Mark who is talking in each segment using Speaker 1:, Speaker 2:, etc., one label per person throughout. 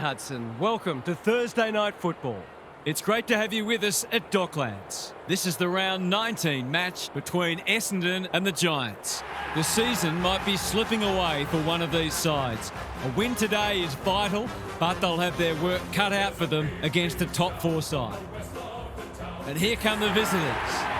Speaker 1: Hudson, welcome to Thursday Night Football. It's great to have you with us at Docklands. This is the round 19 match between Essendon and the Giants. The season might be slipping away for one of these sides. A win today is vital, but they'll have their work cut out for them against a top four side. And here come the visitors.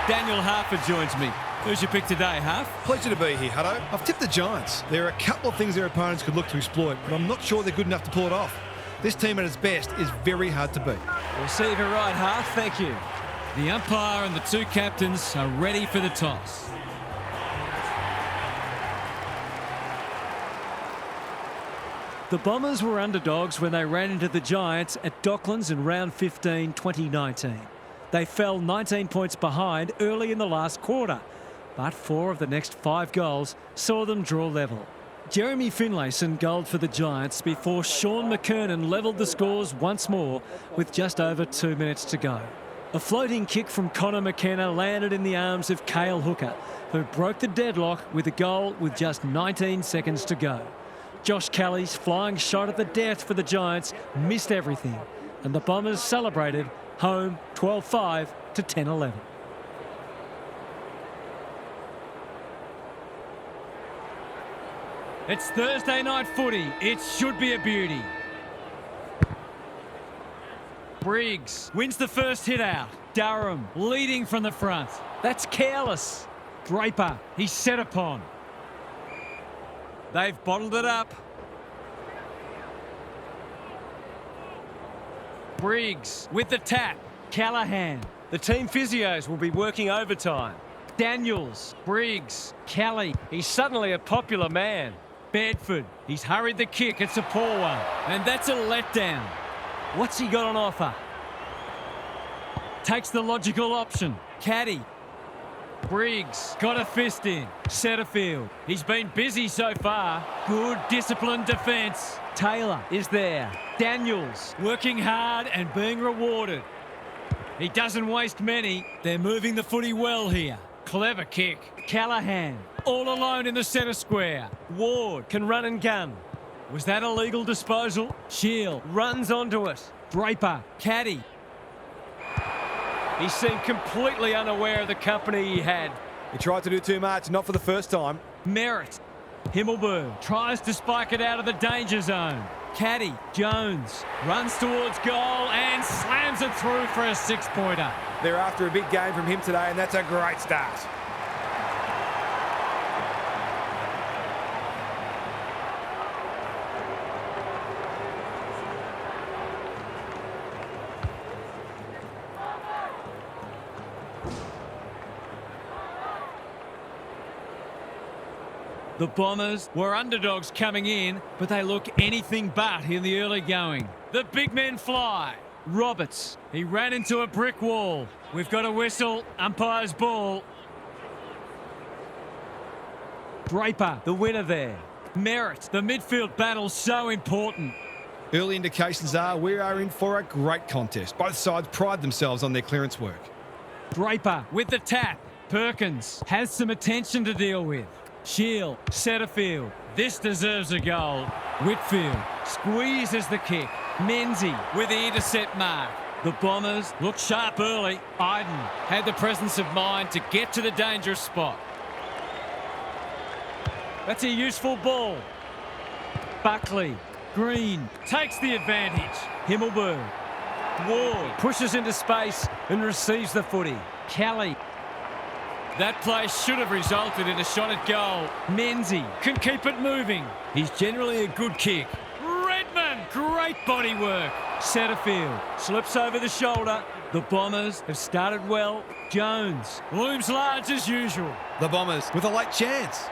Speaker 1: Daniel Harford joins me. Who's your pick today, Harf?
Speaker 2: Pleasure to be here, Hutto. I've tipped the Giants. There are a couple of things their opponents could look to exploit, but I'm not sure they're good enough to pull it off. This team at its best is very hard to beat.
Speaker 1: We'll see if you're right, Harf. Thank you. The umpire and the two captains are ready for the toss. The Bombers were underdogs when they ran into the Giants at Docklands in round 15, 2019. They fell 19 points behind early in the last quarter, but 4 of the next 5 goals saw them draw level. Jeremy Finlayson goaled for the Giants before Sean McKernan levelled the scores once more with just over 2 minutes to go. A floating kick from Connor McKenna landed in the arms of Cale Hooker, who broke the deadlock with a goal with just 19 seconds to go. Josh Kelly's flying shot at the death for the Giants missed everything, and the Bombers celebrated home 12-5 to 10-11. It's Thursday night footy. It should be a beauty. Briggs wins the first hit out. Durham leading from the front. That's careless. Draper, he's set upon. They've bottled it up. Briggs with the tap. Callahan. The team physios will be working overtime. Daniels, Briggs, Kelly. He's suddenly a popular man. Bedford. He's hurried the kick. It's a poor one. And that's a letdown. What's he got on offer? Takes the logical option. Caddy. Briggs got a fist in. Setterfield. He's been busy so far. Good disciplined defence. Taylor is there. Daniels working hard and being rewarded. He doesn't waste many. They're moving the footy well here. Clever kick. Callahan all alone in the centre square. Ward can run and gun. Was that a legal disposal? Shield runs onto it. Draper. Caddy. He seemed completely unaware of the company he had.
Speaker 2: He tried to do too much, not for the first time.
Speaker 1: Merritt. Himmelberg tries to spike it out of the danger zone. Caddy. Jones runs towards goal and slams it through for a 6-pointer.
Speaker 2: They're after a big game from him today, and that's a great start.
Speaker 1: The Bombers were underdogs coming in, but they look anything but in the early going. The big men fly. Roberts, he ran into a brick wall. We've got a whistle, umpire's ball. Draper, the winner there. Merritt, the midfield battle so important.
Speaker 2: Early indications are we are in for a great contest. Both sides pride themselves on their clearance work.
Speaker 1: Draper with the tap. Perkins has some attention to deal with. Shield, Setterfield. This deserves a goal. Whitfield squeezes the kick. Menzie with the intercept mark. The Bombers look sharp early. Iden had the presence of mind to get to the dangerous spot. That's a useful ball. Buckley. Green takes the advantage. Himmelberg. Ward pushes into space and receives the footy. Kelly. That play should have resulted in a shot at goal. Menzie can keep it moving. He's generally a good kick. Redmond, great body work. Setterfield slips over the shoulder. The Bombers have started well. Jones looms large as usual.
Speaker 2: The Bombers with a late chance.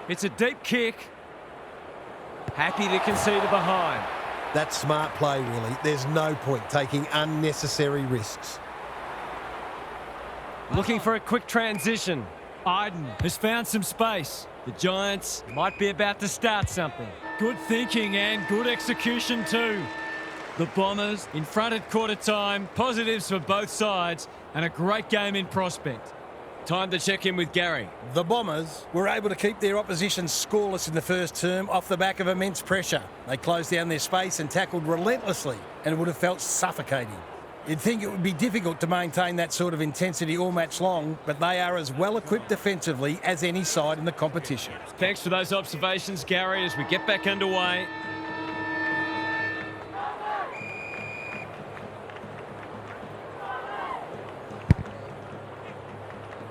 Speaker 1: It's a deep kick. Happy to concede a behind.
Speaker 3: That's smart play, really. There's no point taking unnecessary risks.
Speaker 1: Looking for a quick transition. Iden has found some space. The Giants might be about to start something. Good thinking and good execution too. The Bombers in front at quarter time. Positives for both sides and a great game in prospect. Time to check in with Gary.
Speaker 3: The Bombers were able to keep their opposition scoreless in the first term off the back of immense pressure. They closed down their space and tackled relentlessly, and it would have felt suffocating. You'd think it would be difficult to maintain that sort of intensity all match long, but they are as well equipped defensively as any side in the competition.
Speaker 1: Thanks for those observations, Gary, as we get back underway.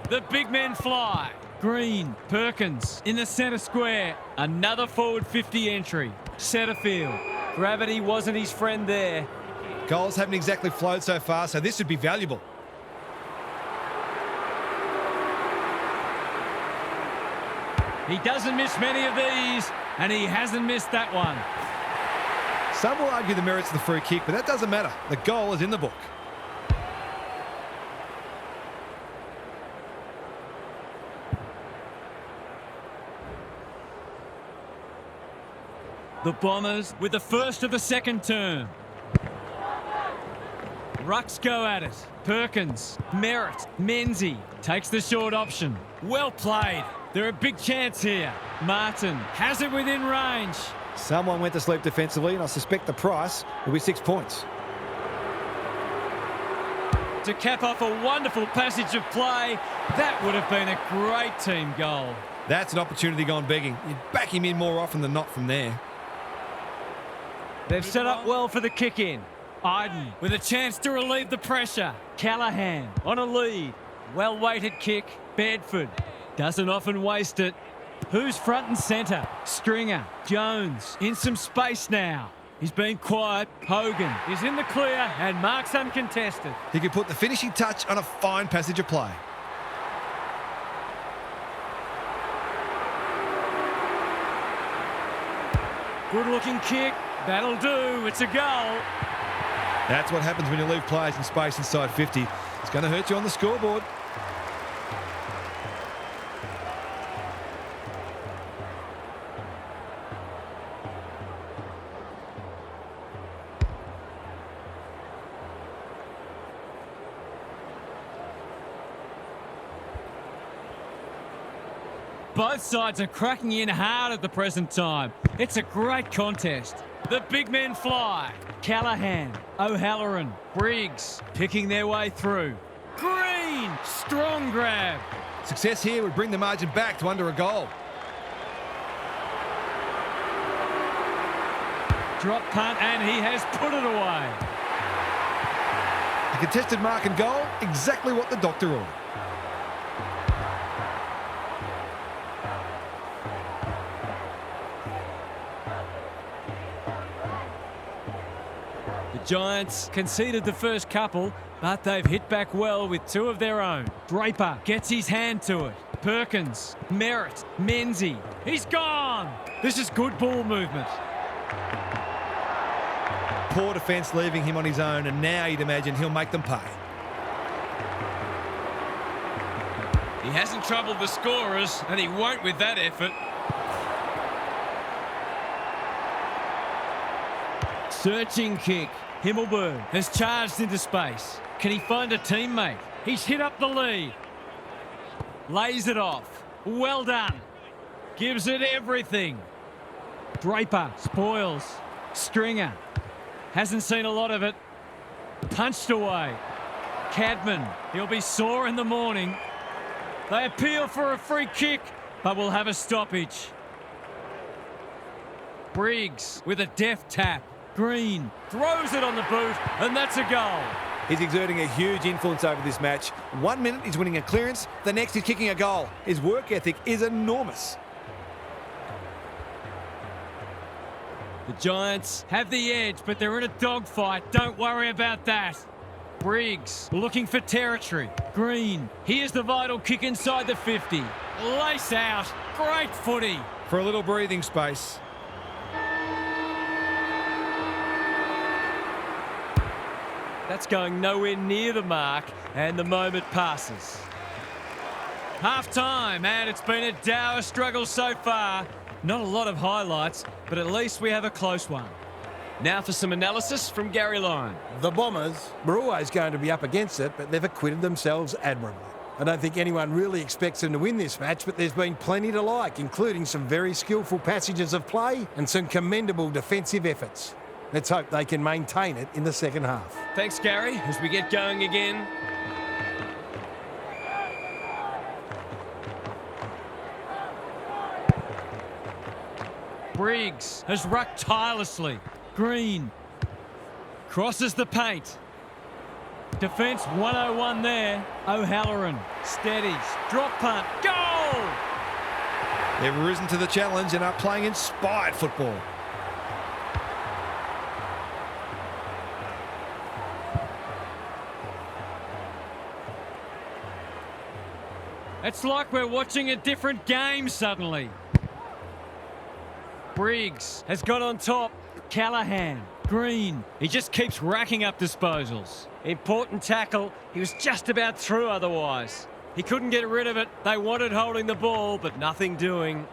Speaker 1: The big men fly. Green, Perkins in the centre square. Another forward 50 entry. Setterfield. Gravity wasn't his friend there.
Speaker 2: Goals haven't exactly flowed so far, so this would be valuable.
Speaker 1: He doesn't miss many of these, and he hasn't missed that one.
Speaker 2: Some will argue the merits of the free kick, but that doesn't matter. The goal is in the book.
Speaker 1: The Bombers with the first of the second term. Rucks go at it. Perkins, Merritt, Menzies takes the short option. Well played. They're a big chance here. Martin has it within range.
Speaker 2: Someone went to sleep defensively, and I suspect the price will be 6 points.
Speaker 1: To cap off a wonderful passage of play, that would have been a great team goal.
Speaker 2: That's an opportunity gone begging. You'd back him in more often than not from there.
Speaker 1: They've set up well for the kick-in. Iden with a chance to relieve the pressure. Callahan on a lead. Well-weighted kick. Bedford doesn't often waste it. Who's front and centre? Stringer. Jones in some space now. He's been quiet. Hogan is in the clear and marks uncontested.
Speaker 2: He could put the finishing touch on a fine passage of play.
Speaker 1: Good-looking kick. That'll do. It's a goal.
Speaker 2: That's what happens when you leave players in space inside 50. It's going to hurt you on the scoreboard.
Speaker 1: Both sides are cracking in hard at the present time. It's a great contest. The big men fly. Callahan, O'Halloran, Briggs picking their way through. Green, strong grab.
Speaker 2: Success here would bring the margin back to under a goal.
Speaker 1: Drop punt, and he has put it away.
Speaker 2: A contested mark and goal, exactly what the doctor ordered.
Speaker 1: The Giants conceded the first couple, but they've hit back well with two of their own. Draper gets his hand to it. Perkins, Merritt, Menzies. He's gone. This is good ball movement.
Speaker 2: Poor defence leaving him on his own, and now you'd imagine he'll make them pay.
Speaker 1: He hasn't troubled the scorers, and he won't with that effort. Searching kick. Himmelberg has charged into space. Can he find a teammate? He's hit up the lead. Lays it off. Well done. Gives it everything. Draper spoils. Stringer hasn't seen a lot of it. Punched away. Cadman, he'll be sore in the morning. They appeal for a free kick, but will have a stoppage. Briggs with a deft tap. Green throws it on the boot, and that's a goal.
Speaker 2: He's exerting a huge influence over this match. 1 minute he's winning a clearance, the next he's kicking a goal. His work ethic is enormous.
Speaker 1: The Giants have the edge, but they're in a dogfight. Don't worry about that. Briggs looking for territory. Green, here's the vital kick inside the 50. Lace out. Great footy.
Speaker 2: For a little breathing space.
Speaker 1: That's going nowhere near the mark, and the moment passes. Half-time, and it's been a dour struggle so far. Not a lot of highlights, but at least we have a close one. Now for some analysis from Gary Lyon.
Speaker 3: The Bombers were always going to be up against it, but they've acquitted themselves admirably. I don't think anyone really expects them to win this match, but there's been plenty to like, including some very skillful passages of play and some commendable defensive efforts. Let's hope they can maintain it in the second half.
Speaker 1: Thanks, Gary, as we get going again. Briggs has rucked tirelessly. Green crosses the paint. Defence 101 there. O'Halloran steadies. Drop punt. Goal!
Speaker 2: They've risen to the challenge and are playing inspired football.
Speaker 1: It's like we're watching a different game suddenly. Briggs has got on top. Callahan. Green. He just keeps racking up disposals. Important tackle. He was just about through otherwise. He couldn't get rid of it. They wanted holding the ball, but nothing doing.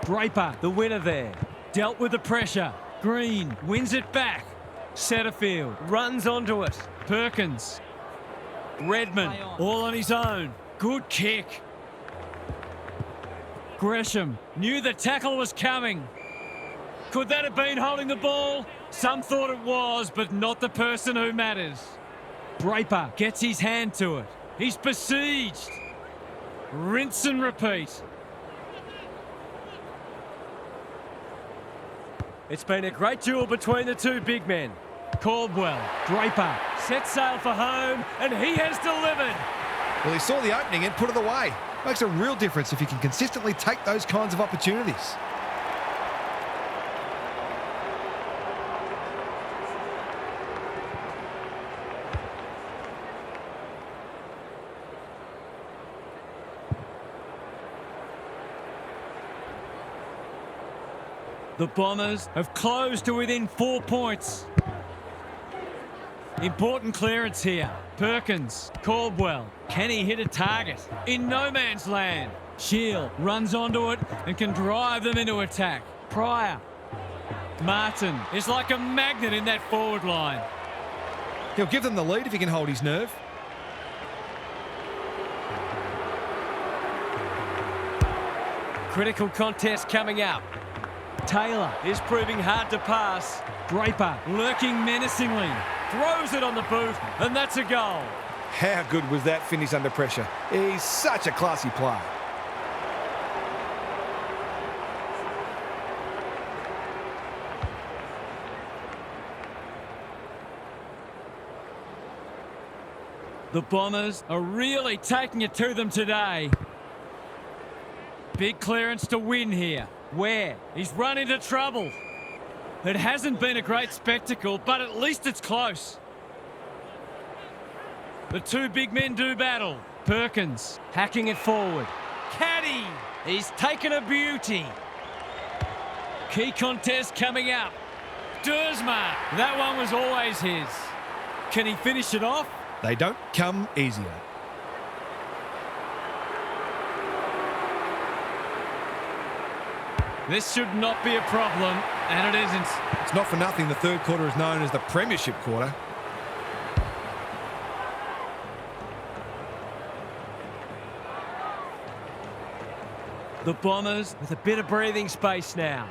Speaker 1: Draper, the winner there. Dealt with the pressure. Green wins it back. Setterfield runs onto it. Perkins. Redmond all on his own. Good kick. Gresham knew the tackle was coming. Could that have been holding the ball? Some thought it was, but not the person who matters. Draper gets his hand to it. He's besieged. Rinse and repeat. It's been a great duel between the two big men. Caldwell, Draper, set sail for home, and he has delivered.
Speaker 2: Well, he saw the opening and put it away. Makes a real difference if you can consistently take those kinds of opportunities.
Speaker 1: The Bombers have closed to within 4 points. Important clearance here. Perkins, Caldwell. Can he hit a target? In no man's land. Shield runs onto it and can drive them into attack. Pryor. Martin is like a magnet in that forward line.
Speaker 2: He'll give them the lead if he can hold his nerve.
Speaker 1: Critical contest coming up. Taylor is proving hard to pass. Draper lurking menacingly. Throws it on the boot, and that's a goal.
Speaker 2: How good was that finish under pressure? He's such a classy player.
Speaker 1: The Bombers are really taking it to them today. Big clearance to win here. Where? He's run into trouble. It hasn't been a great spectacle, but at least it's close. The two big men do battle. Perkins hacking it forward. Caddy! He's taken a beauty. Key contest coming up. Dersma. That one was always his. Can he finish it off?
Speaker 2: They don't come easier.
Speaker 1: This should not be a problem, and it isn't.
Speaker 2: It's not for nothing the third quarter is known as the Premiership quarter.
Speaker 1: The Bombers with a bit of breathing space now.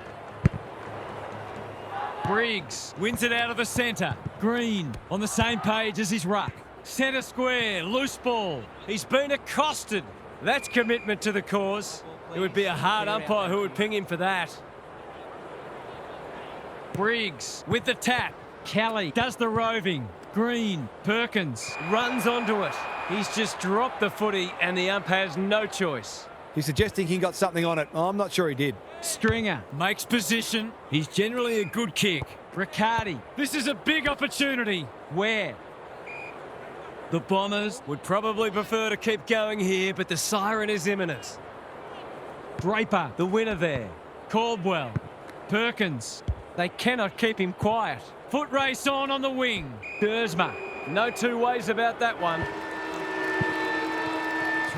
Speaker 1: Briggs wins it out of the centre. Green on the same page as his ruck. Centre square, loose ball. He's been accosted. That's commitment to the cause. It would be a hard umpire who would ping him for that. Briggs with the tap. Kelly does the roving. Green, Perkins runs onto it. He's just dropped the footy and the ump has no choice.
Speaker 2: He's suggesting he got something on it. I'm not sure he did.
Speaker 1: Stringer makes position. He's generally a good kick. Riccardi, this is a big opportunity. Where? The Bombers would probably prefer to keep going here, but the siren is imminent. Draper, the winner there. Caldwell. Perkins. They cannot keep him quiet. Foot race on the wing. Dersma. No two ways about that one.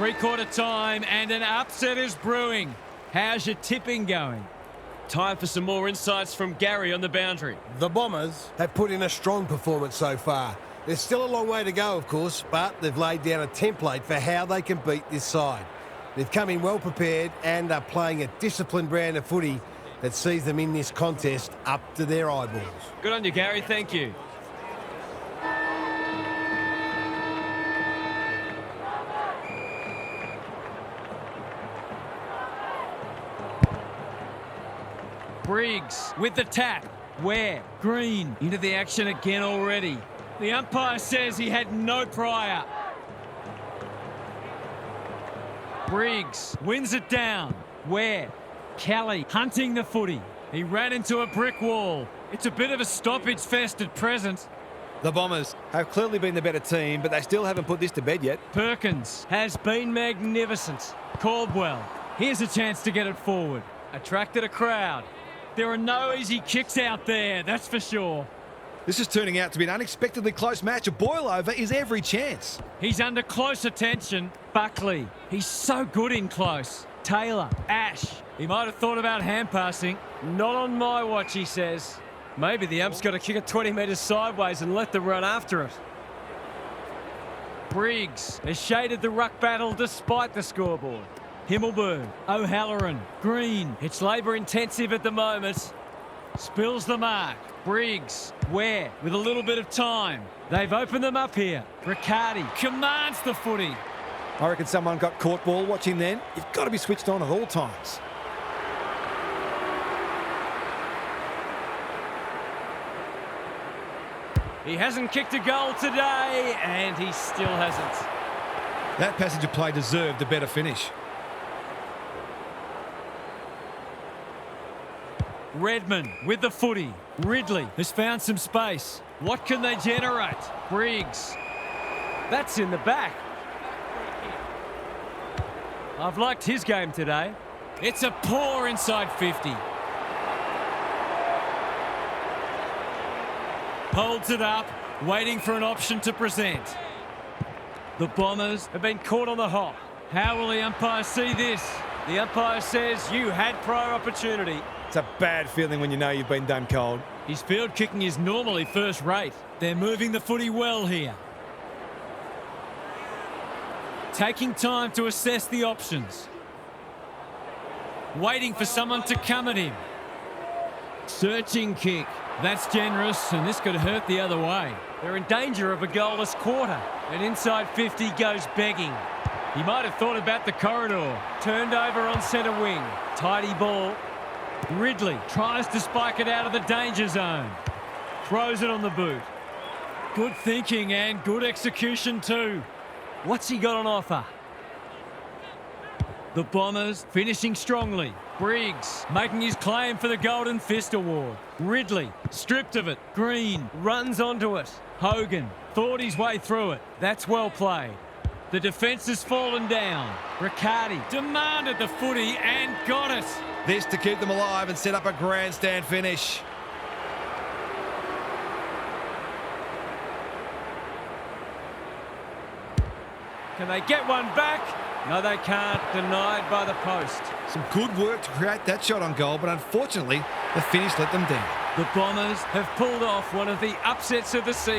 Speaker 1: Three-quarter time and an upset is brewing. How's your tipping going?
Speaker 4: Time for some more insights from Gary on the boundary.
Speaker 3: The Bombers have put in a strong performance so far. There's still a long way to go, of course, but they've laid down a template for how they can beat this side. They've come in well prepared and are playing a disciplined brand of footy that sees them in this contest up to their eyeballs.
Speaker 4: Good on you, Gary. Thank you.
Speaker 1: Briggs with the tap. Where? Green into the action again already. The umpire says he had no prior. Briggs wins it down. Where? Kelly hunting the footy. He ran into a brick wall. It's a bit of a stoppage fest at present.
Speaker 2: The Bombers have clearly been the better team, but they still haven't put this to bed yet.
Speaker 1: Perkins has been magnificent. Caldwell, here's a chance to get it forward. Attracted a crowd. There are no easy kicks out there, that's for sure.
Speaker 2: This is turning out to be an unexpectedly close match. A boil-over is every chance.
Speaker 1: He's under close attention. Buckley, he's so good in close. Taylor, Ash, he might have thought about hand passing. Not on my watch, he says. Maybe the ump's got to kick it 20 metres sideways and let them run after it. Briggs has shaded the ruck battle despite the scoreboard. Himmelberg, O'Halloran, Green. It's labour intensive at the moment. Spills the mark. Briggs, Ware with a little bit of time. They've opened them up here. Riccardi commands the footy.
Speaker 2: I reckon someone got caught ball watching then. You've got to be switched on at all times.
Speaker 1: He hasn't kicked a goal today, and he still hasn't.
Speaker 2: That passage of play deserved a better finish.
Speaker 1: Redman with the footy. Ridley has found some space. What can they generate? Briggs. That's in the back. I've liked his game today. It's a poor inside 50. Holds it up, waiting for an option to present. The Bombers have been caught on the hop. How will the umpire see this? The umpire says you had prior opportunity.
Speaker 2: It's a bad feeling when you know you've been done cold.
Speaker 1: His field kicking is normally first rate. They're moving the footy well here. Taking time to assess the options. Waiting for someone to come at him. Searching kick. That's generous, and this could hurt the other way. They're in danger of a goalless quarter. And inside 50 goes begging. He might have thought about the corridor. Turned over on centre wing. Tidy ball. Ridley tries to spike it out of the danger zone. Throws it on the boot. Good thinking and good execution too. What's he got on offer? The Bombers finishing strongly. Briggs making his claim for the Golden Fist Award. Ridley stripped of it. Green runs onto it. Hogan thought his way through it. That's well played. The defence has fallen down. Riccardi demanded the footy and got it.
Speaker 2: This to keep them alive and set up a grandstand finish.
Speaker 1: Can they get one back? No, they can't. Denied by the post.
Speaker 2: Some good work to create that shot on goal, but unfortunately, the finish let them down.
Speaker 1: The Bombers have pulled off one of the upsets of the season.